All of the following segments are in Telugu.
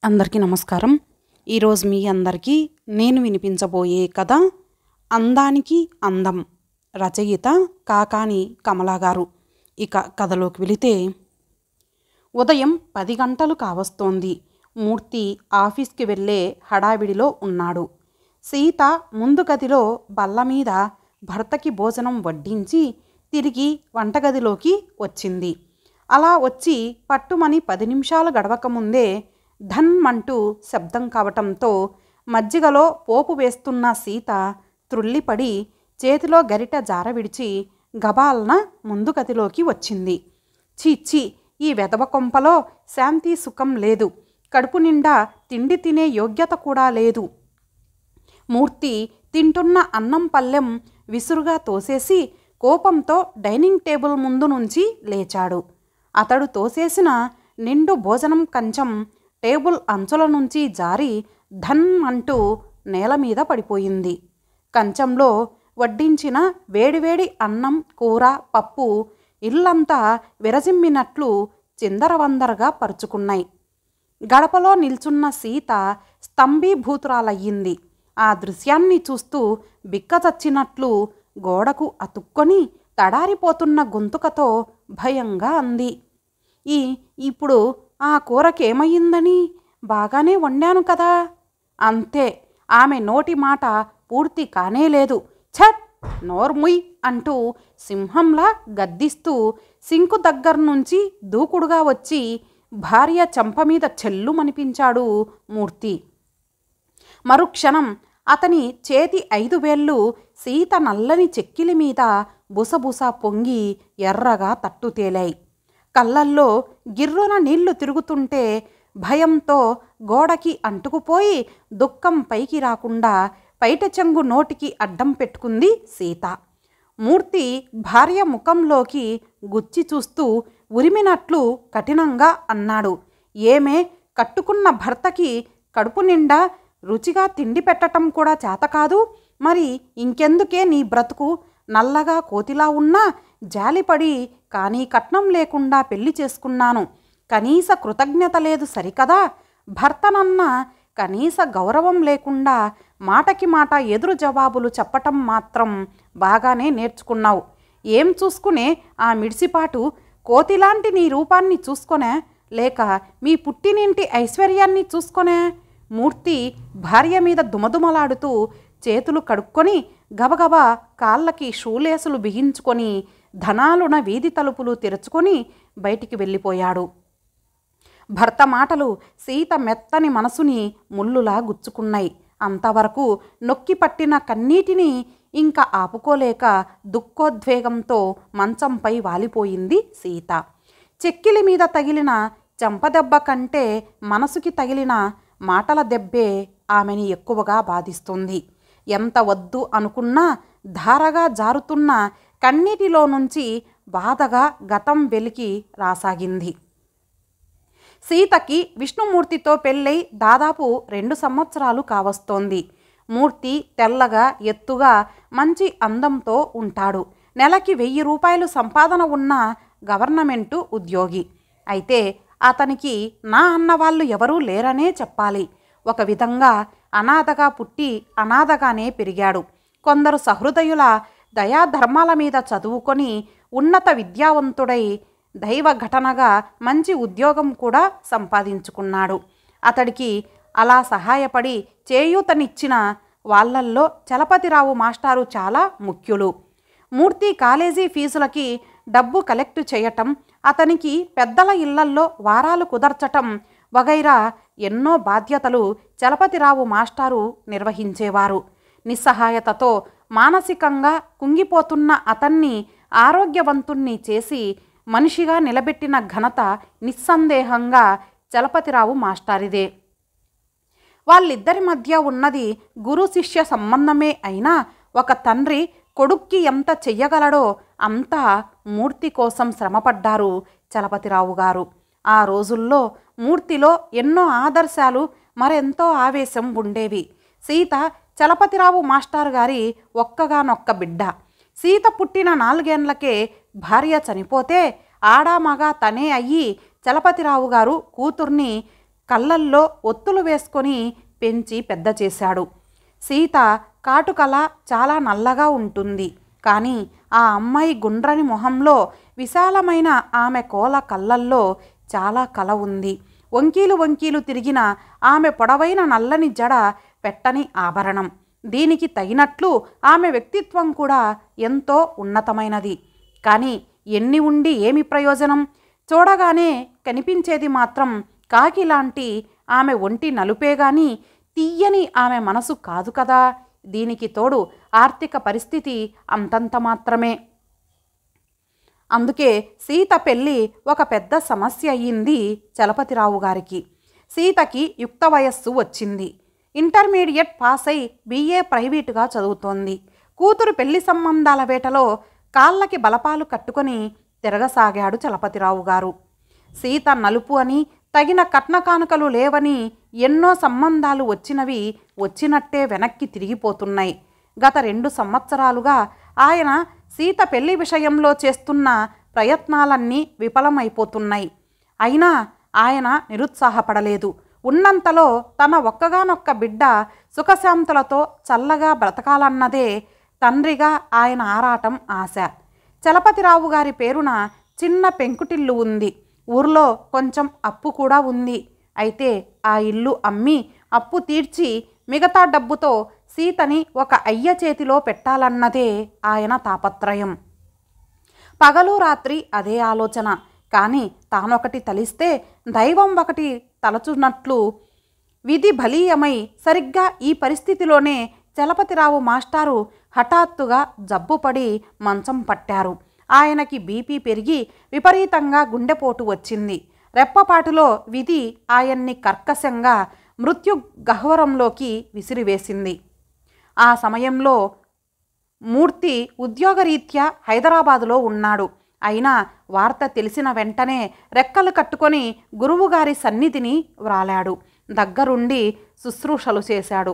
అందరికీ నమస్కారం. ఈరోజు మీ అందరికీ నేను వినిపించబోయే కథ అందానికి అందం. రచయిత కాకాని కమలా గారు. ఇక కథలోకి వెళితే, ఉదయం 10 గంటలు కావస్తోంది. మూర్తి ఆఫీస్కి వెళ్ళే హడావిడిలో ఉన్నాడు. సీత ముందు గదిలో బల్ల మీద భర్తకి భోజనం వడ్డించి తిరిగి వంటగదిలోకి వచ్చింది. అలా వచ్చి పట్టుమని 10 నిమిషాలు గడవకముందే ధన్ అంటూ శబ్దం కావటంతో మజ్జిగలో పోపు వేస్తున్న సీత త్రుళ్ళిపడి చేతిలో గరిట జార విడిచి గబాల్న ముందు గదిలోకి వచ్చింది. చీచి, ఈ వెధవ కొంపలో శాంతి సుఖం లేదు. కడుపు నిండా తిండి తినే యోగ్యత కూడా లేదు. మూర్తి తింటున్న అన్నం పళ్ళెం విసురుగా తోసేసి కోపంతో డైనింగ్ టేబుల్ ముందు నుంచి లేచాడు. అతడు తోసేసిన నిండు భోజనం కంచం టేబుల్ అంచుల నుంచి జారి ధన్ అంటూ నేల మీద పడిపోయింది. కంచంలో వడ్డించిన వేడివేడి అన్నం, కూర, పప్పు ఇల్లంతా విరజిమ్మినట్లు చిందరవందరగా పరుచుకున్నాయి. గడపలో నిల్చున్న సీత స్తంభీభూతురాలయ్యింది. ఆ దృశ్యాన్ని చూస్తూ బిక్కచచ్చినట్లు గోడకు అతుక్కొని తడారిపోతున్న గొంతుకతో భయంగా అంది. ఇప్పుడు ఆ కూరకేమయ్యిందని? బాగానే వండాను కదా. అంతే, ఆమె నోటి మాట పూర్తి కానేలేదు. ఛట్, నోర్ముయ్ అంటూ సింహంలా గద్దిస్తూ సింకు దగ్గర్నుంచి దూకుడుగా వచ్చి భార్య చెంపమీద చెల్లుమనిపించాడు మూర్తి. మరుక్షణం అతని చేతి 5 వేళ్ళు సీత నల్లని చెక్కిలి మీద బుసబుస పొంగి ఎర్రగా తట్టుతేలాయి. కళ్ళల్లో గిర్రున నీళ్లు తిరుగుతుంటే భయంతో గోడకి అంటుకుపోయి దుఃఖం పైకి రాకుండా పైట చెంగు నోటికి అడ్డం పెట్టుకుంది సీత. మూర్తి భార్య ముఖంలోకి గుచ్చి చూస్తూ ఉరిమినట్లు కఠినంగా అన్నాడు. ఏమే, కట్టుకున్న భర్తకి కడుపు నిండా రుచిగా తిండి పెట్టటం కూడా చేతకాదు? మరి ఇంకెందుకే నీ బ్రతుకు? నల్లగా కోతిలా ఉన్నా జాలిపడి కానీ కట్నం లేకుండా పెళ్లి చేసుకున్నాను. కనీస కృతజ్ఞత లేదు సరికదా? భర్తనన్న కనీస గౌరవం లేకుండా మాటకి మాట ఎదురు జవాబులు చెప్పటం మాత్రం బాగానే నేర్చుకున్నావు. ఏం చూసుకునే ఆ మిడిసిపాటు? కోతిలాంటి నీ రూపాన్ని చూసుకొనే, లేక మీ పుట్టినింటి ఐశ్వర్యాన్ని చూసుకొనే? మూర్తి భార్య మీద దుమదుమలాడుతూ చేతులు కడుక్కొని గబగబా కాళ్ళకి షూలేసులు బిగించుకొని ధనాలున వీధి తలుపులు తెరుచుకొని బయటికి వెళ్ళిపోయాడు. భర్త మాటలు సీత మెత్తని మనసుని ముల్లులా గుచ్చుకున్నాయి. అంతవరకు నొక్కి పట్టిన కన్నీటిని ఇంకా ఆపుకోలేక దుఃఖోద్వేగంతో మంచంపై వాలిపోయింది సీత. చెక్కిలి మీద తగిలిన చెంపదెబ్బ కంటే మనసుకి తగిలిన మాటల దెబ్బే ఆమెని ఎక్కువగా బాధిస్తుంది. ఎంత వద్దు అనుకున్నా ధారగా జారుతున్న కన్నీటిలో నుంచి బాధగా గతం వెలికి రాసాగింది. సీతకి విష్ణుమూర్తితో పెళ్ళై దాదాపు 2 సంవత్సరాలు కావస్తోంది. మూర్తి తెల్లగా, ఎత్తుగా, మంచి అందంతో ఉంటాడు. నెలకి 1000 రూపాయలు సంపాదన ఉన్న గవర్నమెంటు ఉద్యోగి. అయితే అతనికి నా అన్నవాళ్ళు ఎవరూ లేరనే చెప్పాలి. ఒక విధంగా అనాథగా పుట్టి అనాథగానే పెరిగాడు. కొందరు సహృదయుల దయాధర్మాల మీద చదువుకొని ఉన్నత విద్యావంతుడై దైవ ఘటనగా మంచి ఉద్యోగం కూడా సంపాదించుకున్నాడు. అతడికి అలా సహాయపడి చేయూతనిచ్చిన వాళ్ళల్లో చలపతిరావు మాస్టారు చాలా ముఖ్యులు. మూర్తి కాలేజీ ఫీజులకి డబ్బు కలెక్ట్ చేయటం, అతనికి పెద్దల ఇళ్లల్లో వారాలు కుదర్చటం వగైరా ఎన్నో బాధ్యతలు చలపతిరావు మాస్టారు నిర్వహించేవారు. నిస్సహాయతతో మానసికంగా కుంగిపోతున్న అతన్ని ఆరోగ్యవంతుణ్ణి చేసి మనిషిగా నిలబెట్టిన ఘనత నిస్సందేహంగా చలపతిరావు మాస్టారిదే. వాళ్ళిద్దరి మధ్య ఉన్నది గురు శిష్య సంబంధమే అయినా ఒక తండ్రి కొడుక్కి ఎంత చెయ్యగలడో అంతా మూర్తి కోసం శ్రమపడ్డారు చలపతిరావు గారు. ఆ రోజుల్లో మూర్తిలో ఎన్నో ఆదర్శాలు, మరెంతో ఆవేశం ఉండేవి. సీత చలపతిరావు మాస్టర్ గారి ఒక్కగానొక్క బిడ్డ. సీత పుట్టిన 4 ఏళ్లకే భార్య చనిపోతే ఆడామగా తనే అయ్యి చలపతిరావు గారు కూతుర్ని కళ్ళల్లో ఒత్తులు వేసుకొని పెంచి పెద్ద చేశాడు. సీత కాటుకల చాలా నల్లగా ఉంటుంది. కానీ ఆ అమ్మాయి గుండ్రని మొహంలో, విశాలమైన ఆమె కోల కళ్ళల్లో చాలా కల ఉంది. వంకీలు వంకీలు తిరిగిన ఆమె పొడవైన నల్లని జడ పెట్టని ఆభరణం. దీనికి తగినట్లు ఆమె వ్యక్తిత్వం కూడా ఎంతో ఉన్నతమైనది. కానీ ఎన్ని ఉండి ఏమి ప్రయోజనం? చూడగానే కనిపించేది మాత్రం కాకిలాంటి ఆమె ఒంటి నలుపే గాని తీయని ఆమె మనసు కాదు కదా. దీనికి తోడు ఆర్థిక పరిస్థితి అంతంత మాత్రమే. అందుకే సీత పెళ్ళి ఒక పెద్ద సమస్య అయ్యింది చలపతిరావు గారికి. సీతకి యుక్త వయస్సు వచ్చింది. ఇంటర్మీడియట్ పాస్ అయి BA ప్రైవేటుగా చదువుతోంది. కూతురు పెళ్లి సంబంధాల వేటలో కాళ్ళకి బలపాలు కట్టుకొని తిరగసాగాడు చలపతిరావు గారు. సీత నలుపు అని, తగిన కట్న కానుకలు లేవని ఎన్నో సంబంధాలు వచ్చినవి వచ్చినట్టే వెనక్కి తిరిగిపోతున్నాయి. గత 2 సంవత్సరాలుగా ఆయన సీత పెళ్లి విషయంలో చేస్తున్న ప్రయత్నాలన్నీ విఫలమైపోతున్నాయి. అయినా ఆయన నిరుత్సాహపడలేదు. ఉన్నంతలో తన ఒక్కగానొక్క బిడ్డ సుఖశాంతులతో చల్లగా బ్రతకాలన్నదే తండ్రిగా ఆయన ఆరాటం, ఆశ. చలపతిరావు గారి పేరున చిన్న పెంకుటిల్లు ఉంది. ఊర్లో కొంచెం అప్పు కూడా ఉంది. అయితే ఆ ఇల్లు అమ్మి అప్పు తీర్చి మిగతా డబ్బుతో సీతని ఒక అయ్య చేతిలో పెట్టాలన్నదే ఆయన తాపత్రయం. పగలు రాత్రి అదే ఆలోచన. కానీ తానొకటి తలిస్తే దైవం ఒకటి తలచున్నట్లు విధి బలీయమై సరిగ్గా ఈ పరిస్థితిలోనే చలపతిరావు మాస్టారు హఠాత్తుగా జబ్బుపడి మంచం పట్టారు. ఆయనకి బీపీ పెరిగి విపరీతంగా గుండెపోటు వచ్చింది. రెప్పపాటులో విధి ఆయన్ని కర్కశంగా మృత్యు గహ్వరంలోకి విసిరివేసింది. ఆ సమయంలో మూర్తి ఉద్యోగరీత్యా హైదరాబాదులో ఉన్నాడు. అయినా వార్త తెలిసిన వెంటనే రెక్కలు కట్టుకొని గురువుగారి సన్నిధిని వ్రాలాడు. దగ్గరుండి శుశ్రూషలు చేశాడు.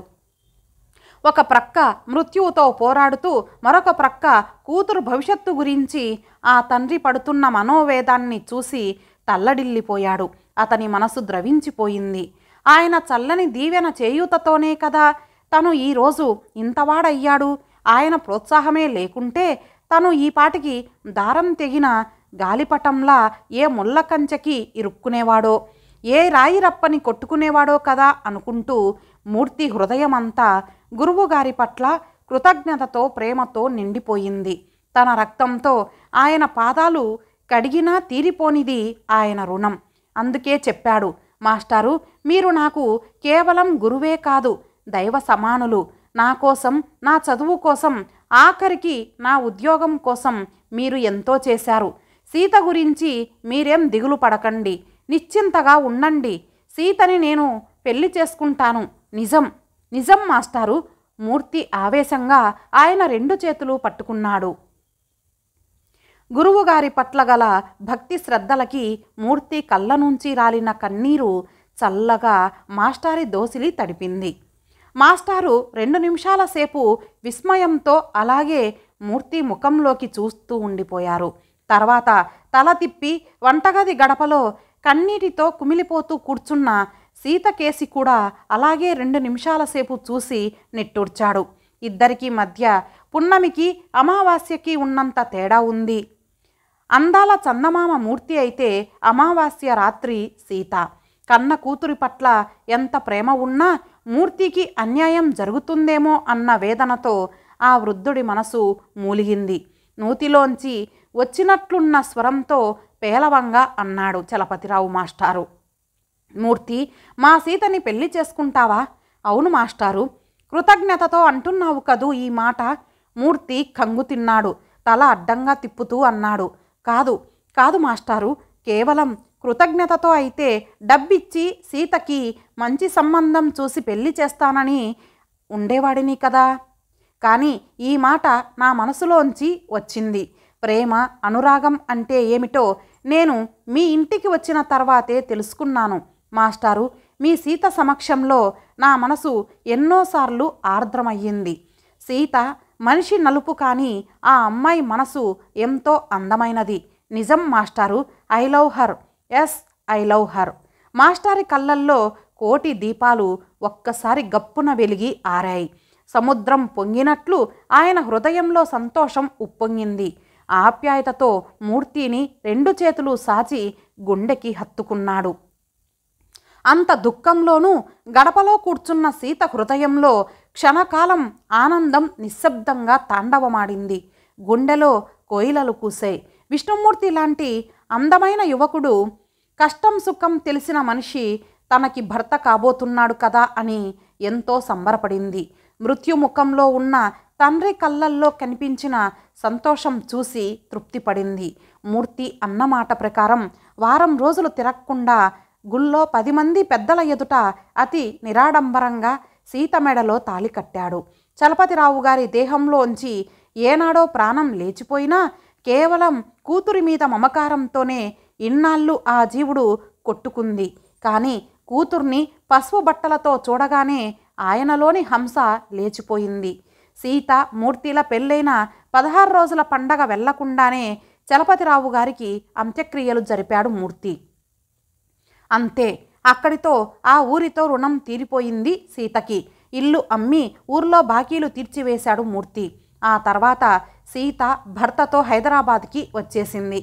ఒక ప్రక్క మృత్యువుతో పోరాడుతూ మరొక ప్రక్క కూతురు భవిష్యత్తు గురించి ఆ తండ్రి పడుతున్న మనోవేదాన్ని చూసి తల్లడిల్లిపోయాడు. అతని మనసు ద్రవించిపోయింది. ఆయన చల్లని దీవెన చేయూతతోనే కదా తను ఈరోజు ఇంతవాడయ్యాడు. ఆయన ప్రోత్సాహమే లేకుంటే తను ఈ పాటికి దారం తెగిన గాలిపటంలా ఏ ముళ్ళ కంచెకి ఇరుక్కునేవాడో, ఏ రాయి రప్పని కొట్టుకునేవాడో కదా అనుకుంటూ మూర్తి హృదయమంతా గురువుగారి పట్ల కృతజ్ఞతతో, ప్రేమతో నిండిపోయింది. తన రక్తంతో ఆయన పాదాలు కడిగినా తీరిపోనిది ఆయన రుణం. అందుకే చెప్పాడు, మాస్టారు, మీరు నాకు కేవలం గురువే కాదు, దైవ సమానులు. నా కోసం, నా చదువు కోసం, ఆఖరికి నా ఉద్యోగం కోసం మీరు ఎంతో చేశారు. సీత గురించి మీరేం దిగులు పడకండి, నిశ్చింతగా ఉండండి. సీతని నేను పెళ్లి చేసుకుంటాను. నిజం, నిజం మాస్టారు. మూర్తి ఆవేశంగా ఆయన 2 చేతులు పట్టుకున్నాడు. గురువుగారి పట్ల గల భక్తి శ్రద్ధలకి మూర్తి కళ్ళ నుంచి రాలిన కన్నీరు చల్లగా మాస్టారి దోసిలి తడిపింది. మాస్టారు 2 నిమిషాల సేపు విస్మయంతో అలాగే మూర్తి ముఖంలోకి చూస్తూ ఉండిపోయారు. తర్వాత తల తిప్పి వంటగది గడపలో కన్నీటితో కుమిలిపోతూ కూర్చున్న సీత కేసి కూడా అలాగే 2 నిమిషాల సేపు చూసి నిట్టూర్చాడు. ఇద్దరికీ మధ్య పున్నమికి అమావాస్యకి ఉన్నంత తేడా ఉంది. అందాల చందమామ మూర్తి అయితే అమావాస్య రాత్రి సీత. కన్న కూతురి పట్ల ఎంత ప్రేమ ఉన్నా మూర్తికి అన్యాయం జరుగుతుందేమో అన్న వేదనతో ఆ వృద్ధుడి మనసు మూలిగింది. నూతిలోంచి వచ్చినట్లున్న స్వరంతో పేలవంగా అన్నాడు చలపతిరావు మాస్టారు. మూర్తి, మా సీతని పెళ్లి చేసుకుంటావా? అవును మాస్టారు. కృతజ్ఞతతో అంటున్నావు కదూ ఈ మాట? మూర్తి కంగు తిన్నాడు. తల అడ్డంగా తిప్పుతూ అన్నాడు, కాదు కాదు మాస్టారు, కేవలం కృతజ్ఞతతో అయితే డబ్బిచ్చి సీతకి మంచి సంబంధం చూసి పెళ్లి చేస్తానని ఉండేవాడిని కదా. కానీ ఈ మాట నా మనసులోంచి వచ్చింది. ప్రేమ, అనురాగం అంటే ఏమిటో నేను మీ ఇంటికి వచ్చిన తర్వాతే తెలుసుకున్నాను మాస్టారు. మీ సీత సమక్షంలో నా మనసు ఎన్నోసార్లు ఆర్ద్రమయ్యింది. సీత మనిషి నలుపు, కానీ ఆ అమ్మాయి మనసు ఎంతో అందమైనది. నిజం మాస్టారు. I love her. Yes, I love her. మాస్టారి కళ్ళల్లో కోటి దీపాలు ఒక్కసారి గప్పున వెలిగి ఆరాయి. సముద్రం పొంగినట్లు ఆయన హృదయంలో సంతోషం ఉప్పొంగింది. ఆప్యాయతతో మూర్తిని 2 చేతులు సాచి గుండెకి హత్తుకున్నాడు. అంత దుఃఖంలోనూ గడపలో కూర్చున్న సీత హృదయంలో క్షణకాలం ఆనందం నిశ్శబ్దంగా తాండవమాడింది. గుండెలో కోయిలలు కూసాయి. విష్ణుమూర్తి లాంటి అందమైన యువకుడు, కష్టం సుఖం తెలిసిన మనిషి తనకి భర్త కాబోతున్నాడు కదా అని ఎంతో సంబరపడింది. మృత్యుముఖంలో ఉన్న తండ్రి కళ్ళల్లో కనిపించిన సంతోషం చూసి తృప్తిపడింది. మూర్తి అన్నమాట ప్రకారం వారం రోజులు తిరగకుండా గుళ్ళో 10 మంది పెద్దల ఎదుట అతి నిరాడంబరంగా సీత మెడలో తాళి కట్టాడు. చలపతిరావు గారి దేహంలోంచి ఏనాడో ప్రాణం లేచిపోయినా కేవలం కూతురి మీద మమకారంతోనే ఇన్నాళ్ళు ఆ జీవుడు కొట్టుకుంది. కానీ కూతుర్ని పసుపు బట్టలతో చూడగానే ఆయనలోని హంస లేచిపోయింది. సీత మూర్తిల పెళ్ళైన 16 రోజుల పండగ వెళ్లకుండానే చలపతిరావు గారికి అంత్యక్రియలు జరిపాడు మూర్తి. అంతే, అక్కడితో ఆ ఊరితో రుణం తీరిపోయింది సీతకి. ఇల్లు అమ్మి ఊర్లో బాకీలు తీర్చివేశాడు మూర్తి. ఆ తర్వాత సీత భర్తతో హైదరాబాద్కి వచ్చేసింది.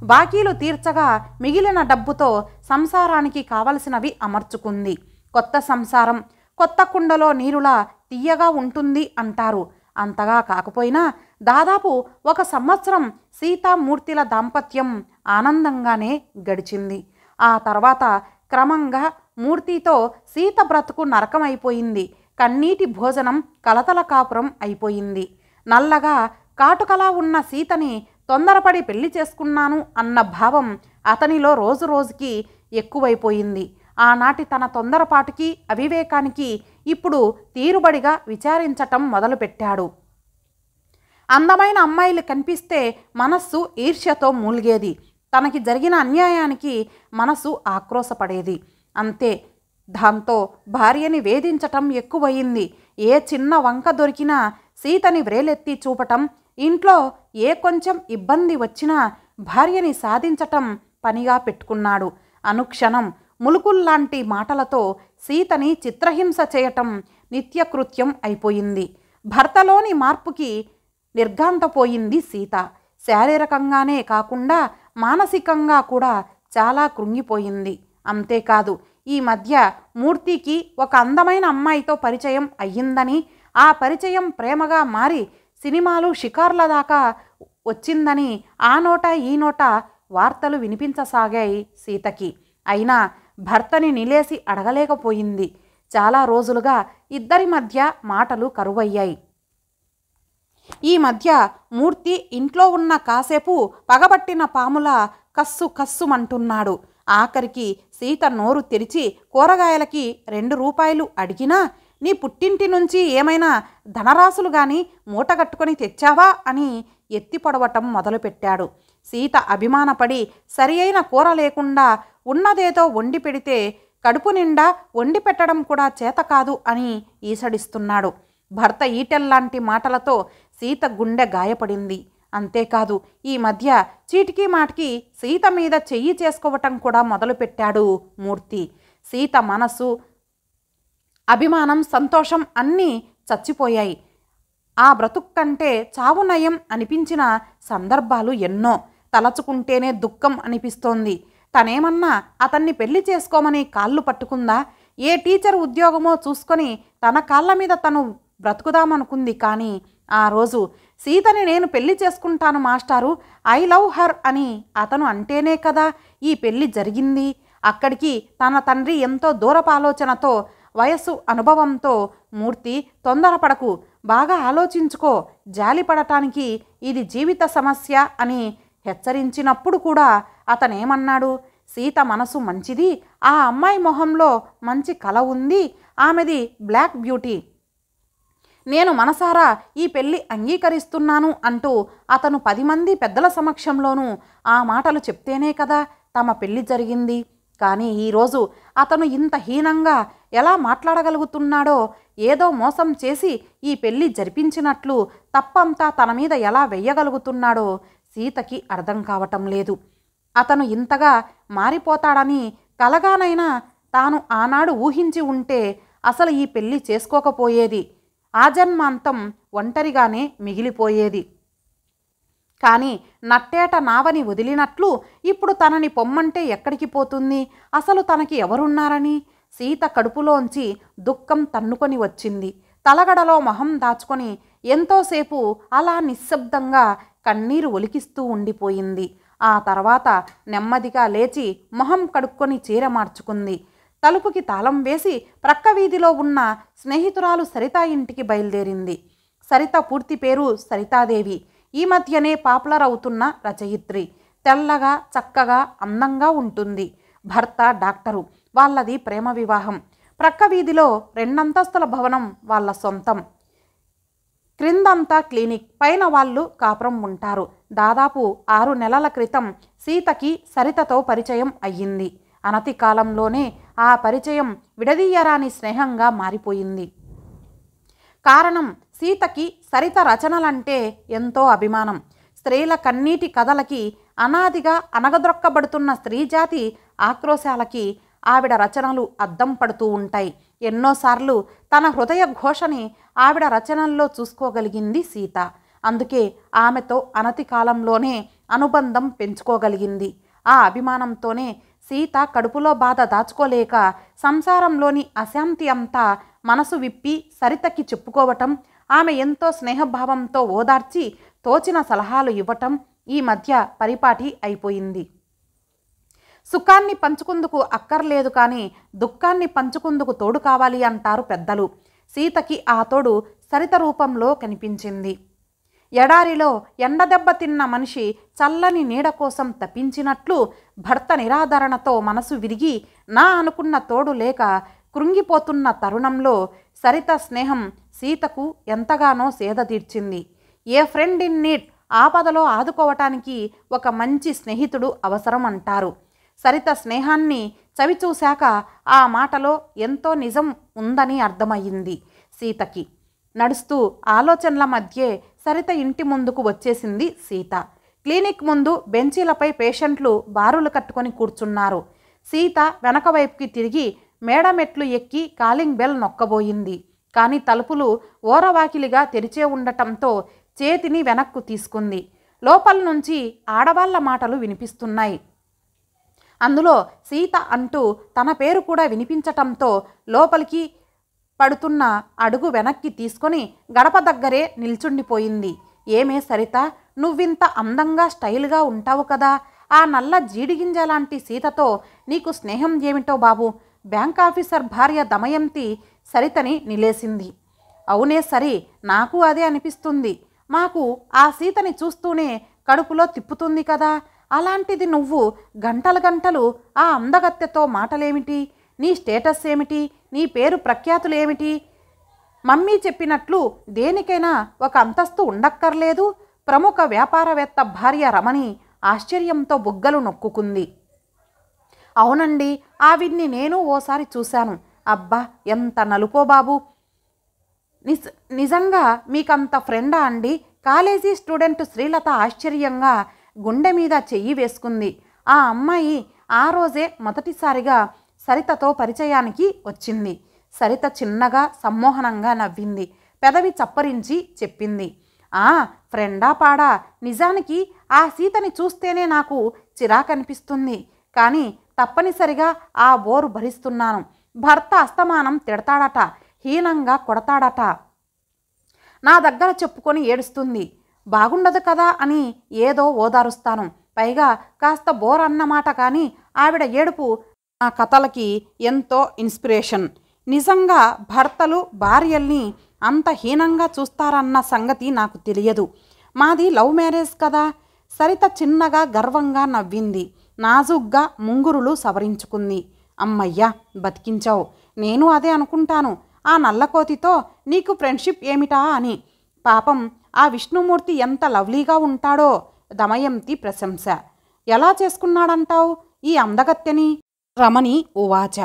బాకీలు తీర్చగా మిగిలిన డబ్బుతో సంసారానికి కావలసినవి అమర్చుకుంది. కొత్త సంసారం కొత్త కుండలో నీరులా తీయగా ఉంటుంది అంటారు. అంతగా కాకపోయినా దాదాపు 1 సంవత్సరం సీతామూర్తిల దాంపత్యం ఆనందంగానే గడిచింది. ఆ తర్వాత క్రమంగా మూర్తితో సీత బ్రతుకు నరకమైపోయింది. కన్నీటి భోజనం కలతల కాపురం అయిపోయింది. నల్లగా కాటుకలా ఉన్న సీతని తొందరపడి పెళ్లి చేసుకున్నాను అన్న భావం అతనిలో రోజు రోజుకి ఎక్కువైపోయింది. ఆనాటి తన తొందరపాటుకి అవివేకానికి ఇప్పుడు తీరుబడిగా విచారించటం మొదలుపెట్టాడు. అందమైన అమ్మాయిలు కనిపిస్తే మనస్సు ఈర్ష్యతో మూలిగేది. తనకి జరిగిన అన్యాయానికి మనసు ఆక్రోశపడేది. అంతే, దాంతో భార్యని వేధించటం ఎక్కువయింది. ఏ చిన్న వంక దొరికినా సీతని వ్రేలెత్తి చూపటం, ఇంట్లో ఏ కొంచెం ఇబ్బంది వచ్చినా భార్యని సాధించటం పనిగా పెట్టుకున్నాడు. అనుక్షణం ములుకుల్లాంటి మాటలతో సీతని చిత్రహింస చేయటం నిత్యకృత్యం అయిపోయింది. భర్తలోని మార్పుకి నిర్ఘాంతపోయింది సీత. శారీరకంగానే కాకుండా మానసికంగా కూడా చాలా కృంగిపోయింది. అంతేకాదు, ఈ మధ్య మూర్తికి ఒక అందమైన అమ్మాయితో పరిచయం అయ్యిందని, ఆ పరిచయం ప్రేమగా మారి సినిమాలు షికార్ల దాకా వచ్చిందని ఆ నోట ఈ నోట వార్తలు వినిపించసాగాయి సీతకి. అయినా భర్తని నిలేసి అడగలేకపోయింది. చాలా రోజులుగా ఇద్దరి మధ్య మాటలు కరువయ్యాయి. ఈ మధ్య మూర్తి ఇంట్లో ఉన్న కాసేపు పగబట్టిన పాముల కస్సు కస్సుమంటున్నాడు. ఆఖరికి సీత నోరు తెరిచి కూరగాయలకి 2 రూపాయలు అడిగినా, నీ పుట్టింటి నుంచి ఏమైనా ధనరాశులు గాని మూటగట్టుకొని తెచ్చావా అని ఎత్తి పొడవటం మొదలుపెట్టాడు. సీత అభిమానపడి సరి అయిన కూర లేకుండా ఉన్నదేదో వండి పెడితే కడుపు నిండా వండి పెట్టడం కూడా చేత కాదు అని ఈసడిస్తున్నాడు. భర్త ఈటెల్లాంటి మాటలతో సీత గుండె గాయపడింది. అంతేకాదు, ఈ మధ్య చీటికి మాటికి సీత మీద చెయ్యి చేసుకోవటం కూడా మొదలుపెట్టాడు మూర్తి. సీత మనసు, అభిమానం, సంతోషం అన్నీ చచ్చిపోయాయి. ఆ బ్రతుకు కంటే చావు నయం అనిపించిన సందర్భాలు ఎన్నో. తలచుకుంటేనే దుఃఖం అనిపిస్తోంది. తనేమన్నా అతన్ని పెళ్లి చేసుకోమని కాళ్ళు పట్టుకుందా? ఏ టీచర్ ఉద్యోగమో చూసుకొని తన కాళ్ళ మీద తను బ్రతుకుదామనుకుంది. కానీ ఆ రోజు సీతని నేను పెళ్లి చేసుకుంటాను మాస్టారు, ఐ లవ్ హర్ అని అతను అంటేనే కదా ఈ పెళ్లి జరిగింది. అక్కడికి తన తండ్రి ఎంతో దూరపు ఆలోచనతో, వయస్సు అనుభవంతో, మూర్తి తొందరపడకు, బాగా ఆలోచించుకో, జాలిపడటానికి ఇది జీవిత సమస్య అని హెచ్చరించినప్పుడు కూడా అతనేమన్నాడు? సీత మనసు మంచిది, ఆ అమ్మాయి మొహంలో మంచి కళ ఉంది, ఆమెది బ్లాక్ బ్యూటీ, నేను మనసారా ఈ పెళ్లి అంగీకరిస్తున్నాను అంటూ అతను 10 మంది పెద్దల సమక్షంలోనూ ఆ మాటలు చెప్తేనే కదా తమ పెళ్లి జరిగింది. కానీ ఈరోజు అతను ఇంత హీనంగా ఎలా మాట్లాడగలుగుతున్నాడో, ఏదో మోసం చేసి ఈ పెళ్లి జరిపించినట్లు తప్పంతా తన మీద ఎలా వెయ్యగలుగుతున్నాడో సీతకి అర్థం కావటం లేదు. అతను ఇంతగా మారిపోతాడని కలగానైనా తాను ఆనాడు ఊహించి ఉంటే అసలు ఈ పెళ్లి చేసుకోకపోయేది. ఆజన్మాంతం ఒంటరిగానే మిగిలిపోయేది. కానీ నట్టేట నావని వదిలినట్లు ఇప్పుడు తనని పొమ్మంటే ఎక్కడికి పోతుంది? అసలు తనకి ఎవరున్నారని సీత కడుపులోంచి దుఃఖం తన్నుకొని వచ్చింది. తలగడలో మొహం దాచుకొని ఎంతోసేపు అలా నిశ్శబ్దంగా కన్నీరు ఒలికిస్తూ ఉండిపోయింది. ఆ తర్వాత నెమ్మదిగా లేచి మొహం కడుక్కొని చీర మార్చుకుంది. తలుపుకి తాళం వేసి ప్రక్క వీధిలో ఉన్న స్నేహితురాలు సరిత ఇంటికి బయలుదేరింది. సరిత పూర్తి పేరు సరితాదేవి. ఈ మధ్యనే పాపులర్ అవుతున్న రచయిత్రి. తెల్లగా చక్కగా అందంగా ఉంటుంది. భర్త డాక్టరు. వాళ్ళది ప్రేమ వివాహం. ప్రక్క వీధిలో 2 అంతస్తుల భవనం వాళ్ళ సొంతం. క్రిందంతా క్లినిక్, పైన వాళ్ళు కాపురం ఉంటారు. దాదాపు 6 నెలల క్రితం సీతకి సరితతో పరిచయం అయ్యింది. అనతి కాలంలోనే ఆ పరిచయం విడదీయరాని స్నేహంగా మారిపోయింది. కారణం, సీతకి సరిత రచనలంటే ఎంతో అభిమానం. స్త్రీల కన్నీటి కథలకి, అనాదిగా అనగదొక్కబడుతున్న స్త్రీజాతి ఆక్రోశాలకి ఆవిడ రచనలు అద్దం పడుతూ ఉంటాయి. ఎన్నోసార్లు తన హృదయ ఘోషని ఆవిడ రచనల్లో చూసుకోగలిగింది సీత. అందుకే ఆమెతో అనతి కాలంలోనే అనుబంధం పెంచుకోగలిగింది. ఆ అభిమానంతోనే సీత కడుపులో బాధ దాచుకోలేక సంసారంలోని అశాంతి అంతా మనసు విప్పి సరితకి చెప్పుకోవటం, ఆమె ఎంతో స్నేహభావంతో ఓదార్చి తోచిన సలహాలు ఇవ్వటం ఈ మధ్య పరిపాటి అయిపోయింది. సుఖాన్ని పంచుకుందుకు అక్కర్లేదు కానీ దుఃఖాన్ని పంచుకుందుకు తోడు కావాలి అంటారు పెద్దలు. సీతకి ఆ తోడు సరిత రూపంలో కనిపించింది. ఎడారిలో ఎండదెబ్బ తిన్న మనిషి చల్లని నీడ కోసం తప్పించినట్లు భర్త నిరాదరణతో మనసు విరిగి నా అనుకున్న తోడు లేక కృంగిపోతున్న తరుణంలో సరిత స్నేహం సీతకు ఎంతగానో సేద తీర్చింది. ఏ ఫ్రెండ్ ఇన్ నీడ్, ఆపదలో ఆదుకోవటానికి ఒక మంచి స్నేహితుడు అవసరం అంటారు. సరిత స్నేహాన్ని చవిచూశాక ఆ మాటలో ఎంతో నిజం ఉందని అర్థమయ్యింది సీతకి. నడుస్తూ ఆలోచనల మధ్యే సరిత ఇంటి ముందుకు వచ్చేసింది సీత. క్లినిక్ ముందు బెంచీలపై పేషెంట్లు బారులు కట్టుకొని కూర్చున్నారు. సీత వెనక వైపుకి తిరిగి మేడమెట్లు ఎక్కి కాలింగ్ బెల్ నొక్కబోయింది. కానీ తలుపులు ఓరవాకిలిగా తెరిచే ఉండటంతో చేతిని వెనక్కు తీసుకుంది. లోపల నుంచి ఆడవాళ్ల మాటలు వినిపిస్తున్నాయి. అందులో సీత అంటూ తన పేరు కూడా వినిపించటంతో లోపలికి పడుతున్న అడుగు వెనక్కి తీసుకొని గడప దగ్గరే నిల్చుండిపోయింది. ఏమే సరిత, నువ్వింత అందంగా స్టైల్గా ఉంటావు కదా, ఆ నల్ల జీడిగింజ లాంటి సీతతో నీకు స్నేహం ఏమిటో బాబు? బ్యాంక్ ఆఫీసర్ భార్య దమయంతి సరితని నిలేసింది. అవునే సరి, నాకు అదే అనిపిస్తుంది. మాకు ఆ సీతని చూస్తూనే కడుపులో తిప్పుతుంది కదా. అలాంటిది నువ్వు గంటలు గంటలు ఆ అందగత్తెతో మాటలేమిటి? నీ స్టేటస్ ఏమిటి? నీ పేరు ప్రఖ్యాతులు ఏమిటి? మమ్మీ చెప్పినట్లు దేనికైనా ఒక అంతస్తు ఉండక్కర్లేదు? ప్రముఖ వ్యాపారవేత్త భార్య రమణి ఆశ్చర్యంతో బుగ్గలు నొక్కుకుంది. అవునండి, ఆవిడ్ని నేను ఓసారి చూశాను. అబ్బా, ఎంత నలుపో బాబు. నిజంగా మీకంత ఫ్రెండా అండి? కాలేజీ స్టూడెంట్ శ్రీలత ఆశ్చర్యంగా గుండె మీద చెయ్యి వేసుకుంది. ఆ అమ్మాయి ఆ రోజే మొదటిసారిగా సరితతో పరిచయానికి వచ్చింది. సరిత చిన్నగా సమ్మోహనంగా నవ్వింది. పెదవి చప్పరించి చెప్పింది, ఆ ఫ్రెండా పాడా? నిజానికి ఆ సీతని చూస్తేనే నాకు చిరాకనిపిస్తుంది. కానీ తప్పనిసరిగా ఆ బోరు భరిస్తున్నాను. భర్త అస్తమానం తిడతాడట, హీనంగా కొడతాడట. నా దగ్గర చెప్పుకొని ఏడుస్తుంది. బాగుండదు కదా అని ఏదో ఓదారుస్తాను. పైగా కాస్త బోర్ అన్నమాట. కానీ ఆవిడ ఏడుపు ఆ కథలకి ఎంతో ఇన్స్పిరేషన్. నిజంగా భర్తలు భార్యల్ని అంత హీనంగా చూస్తారన్న సంగతి నాకు తెలియదు. మాది లవ్ మ్యారేజ్ కదా. సరిత చిన్నగా గర్వంగా నవ్వింది. నాజుగ్గా ముంగురులు సవరించుకుంది. అమ్మయ్యా, బతికించావు. నేను అదే అనుకుంటాను. ఆ నల్లకోతితో నీకు ఫ్రెండ్షిప్ ఏమిటా అని. పాపం ఆ విష్ణుమూర్తి ఎంత లవ్లీగా ఉంటాడో. దమయంతి ప్రశంస. ఎలా చేసుకున్నాడంటావు ఈ అందగత్తెని? రమణి ఉవాచ.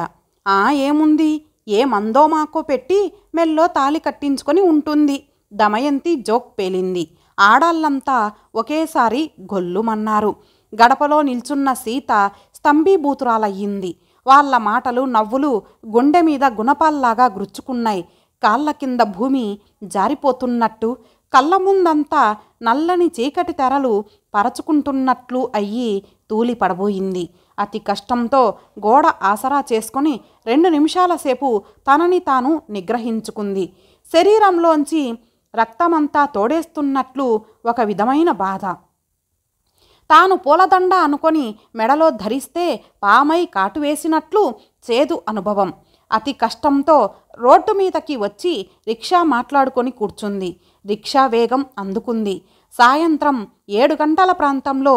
ఏముంది, ఏ మందో మాకో పెట్టి మెల్లో తాలి కట్టించుకొని ఉంటుంది. దమయంతి జోక్ పేలింది. ఆడాళ్ళంతా ఒకేసారి గొల్లుమన్నారు. గడపలో నిల్చున్న సీత స్తంభీభూతురాలయ్యింది. వాళ్ళ మాటలు నవ్వులు గుండె మీద గుణపాల్లాగా గుచ్చుకున్నాయి. కాళ్ళ కింద భూమి జారిపోతున్నట్టు, కళ్ళ ముందంతా నల్లని చీకటి తెరలు పరచుకుంటున్నట్లు అయ్యి తూలి పడబోయింది. అతి కష్టంతో గోడ ఆసరా చేసుకొని 2 నిమిషాల సేపు తనని తాను నిగ్రహించుకుంది. శరీరంలోంచి రక్తమంతా తోడేస్తున్నట్లు ఒక విధమైన బాధ. తాను పూలదండ అనుకొని మెడలో ధరిస్తే పామై కాటువేసినట్లు చేదు అనుభవం. అతి కష్టంతో రోడ్డు మీదకి వచ్చి రిక్షా మాట్లాడుకొని కూర్చుంది. రిక్షా వేగం అందుకుంది. సాయంత్రం 7 గంటల ప్రాంతంలో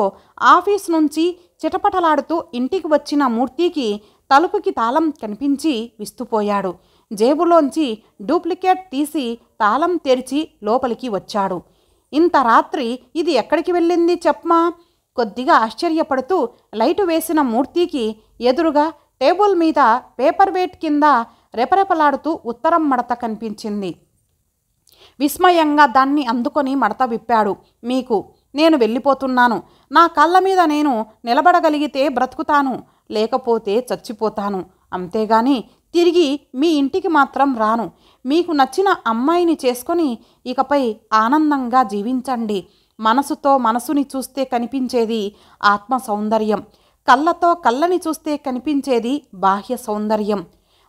ఆఫీస్ నుంచి చిటపటలాడుతూ ఇంటికి వచ్చిన మూర్తికి తలుపుకి తాళం కనిపించి విస్తుపోయాడు. జేబులోంచి డూప్లికేట్ తీసి తాళం తెరిచి లోపలికి వచ్చాడు. ఇంత రాత్రి ఇది ఎక్కడికి వెళ్ళింది చెప్పమా? కొద్దిగా ఆశ్చర్యపడుతూ లైటు వేసిన మూర్తికి ఎదురుగా టేబుల్ మీద పేపర్ వెయిట్ కింద రెపరెపలాడుతూ ఉత్తరం మడత కనిపించింది. విస్మయంగా దాన్ని అందుకొని మడత విప్పాడు. మీకు, నేను వెళ్ళిపోతున్నాను. నా కాళ్ళ మీద నేను నిలబడగలిగితే బ్రతుకుతాను, లేకపోతే చచ్చిపోతాను. అంతేగాని తిరిగి మీ ఇంటికి మాత్రం రాను. మీకు నచ్చిన అమ్మాయిని చేసుకొని ఇకపై ఆనందంగా జీవించండి. మనసుతో మనసుని చూస్తే కనిపించేది ఆత్మ సౌందర్యం, కళ్ళతో కళ్ళని చూస్తే కనిపించేది బాహ్య సౌందర్యం.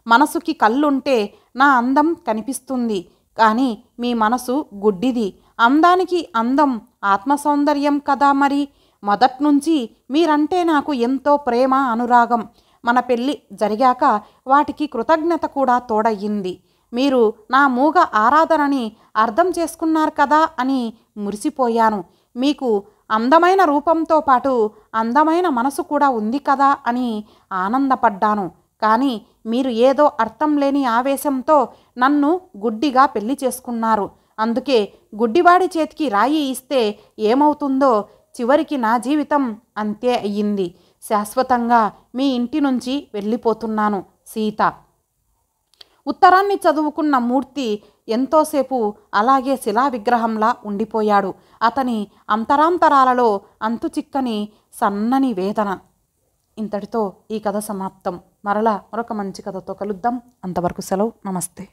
మనసుకి కళ్ళుంటే నా అందం కనిపిస్తుంది, కానీ మీ మనసు గుడ్డిది. అందానికి అందం ఆత్మ సౌందర్యం కదా మరి. మొదట్నుంచి మీరంటే నాకు ఎంతో ప్రేమ, అనురాగం. మన పెళ్ళి జరిగాక వాటికి కృతజ్ఞత కూడా తోడయ్యింది. మీరు నా మూగ ఆరాధనని అర్థం చేసుకున్నారు కదా అని మురిసిపోయాను. మీకు అందమైన రూపంతో పాటు అందమైన మనసు కూడా ఉంది కదా అని ఆనందపడ్డాను. కానీ మీరు ఏదో అర్థం లేని ఆవేశంతో నన్ను గుడ్డిగా పెళ్లి చేసుకున్నారు. అందుకే గుడ్డివాడి చేతికి రాయి ఇస్తే ఏమవుతుందో చివరికి నా జీవితం అంతే అయ్యింది. శాశ్వతంగా మీ ఇంటి నుంచి వెళ్ళిపోతున్నాను. సీత. ఉత్తరాన్ని చదువుకున్న మూర్తి ఎంతోసేపు అలాగే శిలా విగ్రహంలా ఉండిపోయాడు. అతని అంతరాంతరాలలో అంతుచిక్కని సన్నని వేదన. ఇంతటితో ఈ కథ సమాప్తం. మరలా మరొక మంచి కథతో కలుద్దాం. అంతవరకు సెలవు. నమస్తే.